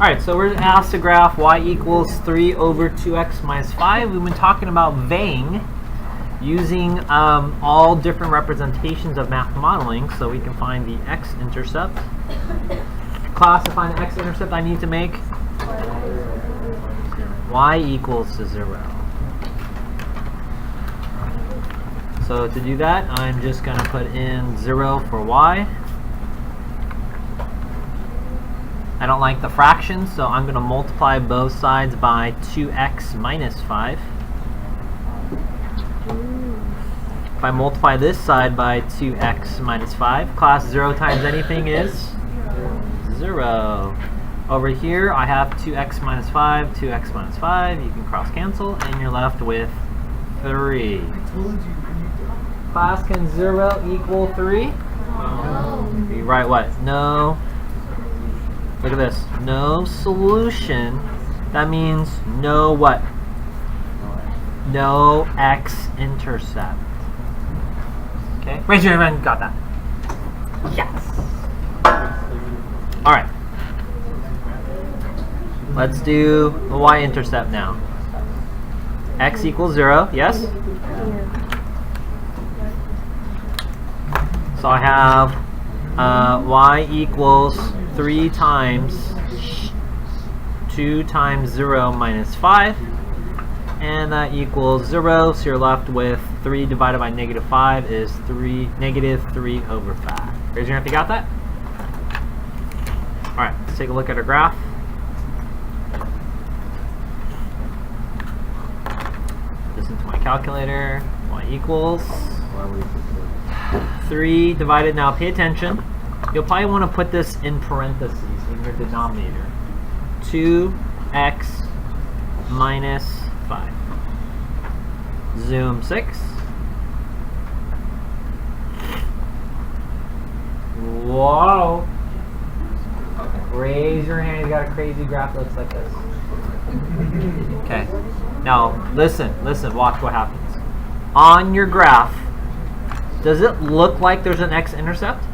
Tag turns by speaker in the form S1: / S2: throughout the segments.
S1: Alright, so we're asked to graph y equals 3 over 2x minus 5. We've been talking about veying using all different representations of math modeling so we can find the x-intercept. Class, to find the x-intercept I need to make y equals to 0. So to do that, I'm just going to put in 0 for y. I don't like the fractions, so I'm going to multiply both sides by 2x minus 5. If I multiply this side by 2x minus 5, class 0 times anything is 0. Over here, I have 2x minus 5, 2x minus 5. You can cross cancel, and you're left with 3. Class, can 0 equal 3? No. You write what? No. Look at this. No solution. That means no what? No x-intercept. Okay? Raise your hand. Got that? Yes. All right. Let's do the y-intercept now. X equals 0. Yes? So I have y equals 3 times 2 times 0 minus 5, and that equals 0, so you're left with 3 divided by negative 5 is negative 3 over 5. Raise your hand if you got that. Alright, let's take a look at our graph. This into my calculator. Y equals 3 divided, now pay attention. You'll probably want to put this in parentheses in your denominator. 2x minus 5. Zoom 6. Whoa! Raise your hand. You got a crazy graph that looks like this. Okay. Now listen. Watch what happens. On your graph, does it look like there's an x-intercept?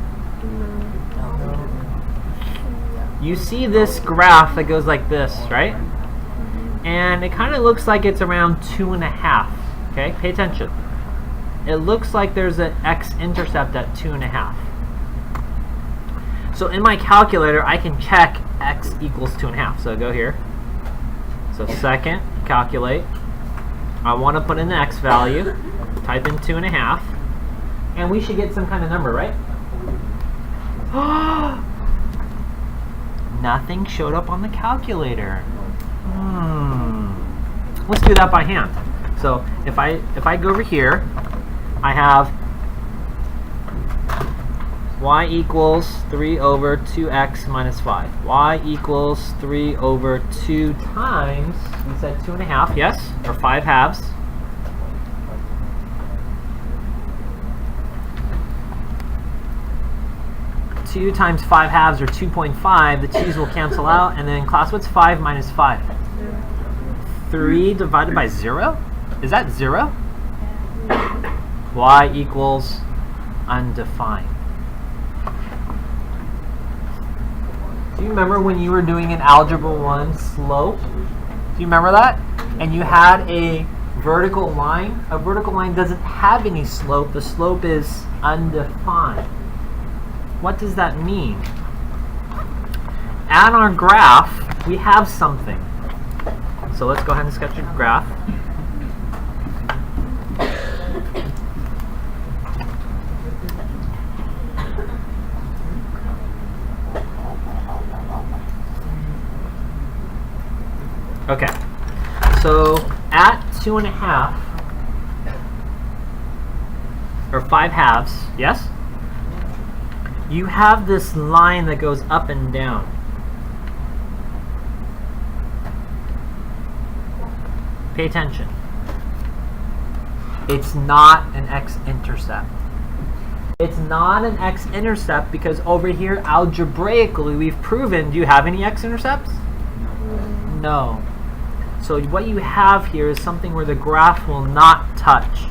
S1: You see this graph that goes like this, right? And it kind of looks like it's around 2.5. Okay, pay attention. It looks like there's an x-intercept at 2.5. So in my calculator, I can check x equals 2.5. So go here. So second, calculate. I want to put in the x value. Type in 2.5. And we should get some kind of number, right? Nothing showed up on the calculator. Let's do that by hand. So if I go over here, I have y equals 3 over 2x minus 5. Y equals 3 over 2 times, we said 2.5, yes? Or 5 halves. Two times 5 halves, or 2.5. The 2's will cancel out, and then class, what's 5 minus 5? 3 divided by 0? Is that 0? Y equals undefined. Do you remember when you were doing an Algebra 1 slope? Do you remember that? And you had a vertical line. A vertical line doesn't have any slope. The slope is undefined. What does that mean? On our graph, we have something. So let's go ahead and sketch a graph. Okay. So at 2.5, or 5 halves, yes? You have this line that goes up and down. Pay attention. It's not an x-intercept. It's not an x-intercept because over here, algebraically, we've proven, do you have any x-intercepts? No. So what you have here is something where the graph will not touch.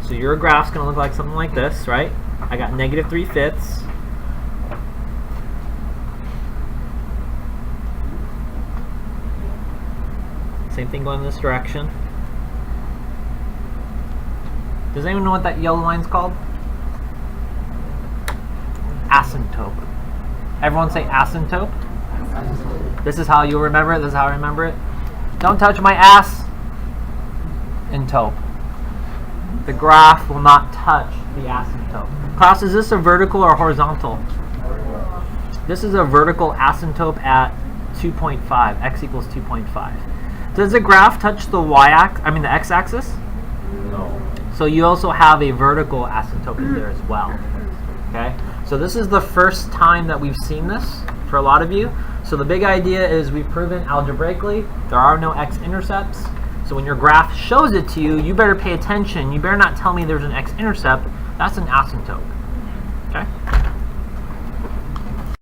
S1: So your graph's going to look like something like this, right? I got negative 3/5. Same thing going in this direction. Does anyone know what that yellow line's called? Asymptote. Everyone say asymptote. This is how you'll remember it. This is how I remember it. Don't touch my ass. Asymptote. The graph will not touch the asymptote. Class, is this a vertical or horizontal? This is a vertical asymptote at 2.5. X equals 2.5. Does the graph touch the the x-axis?
S2: No.
S1: So you also have a vertical asymptote in there as well. Okay? So this is the first time that we've seen this for a lot of you. So the big idea is we've proven algebraically there are no x-intercepts. So when your graph shows it to you, you better pay attention. You better not tell me there's an x-intercept. That's an asymptote. Okay?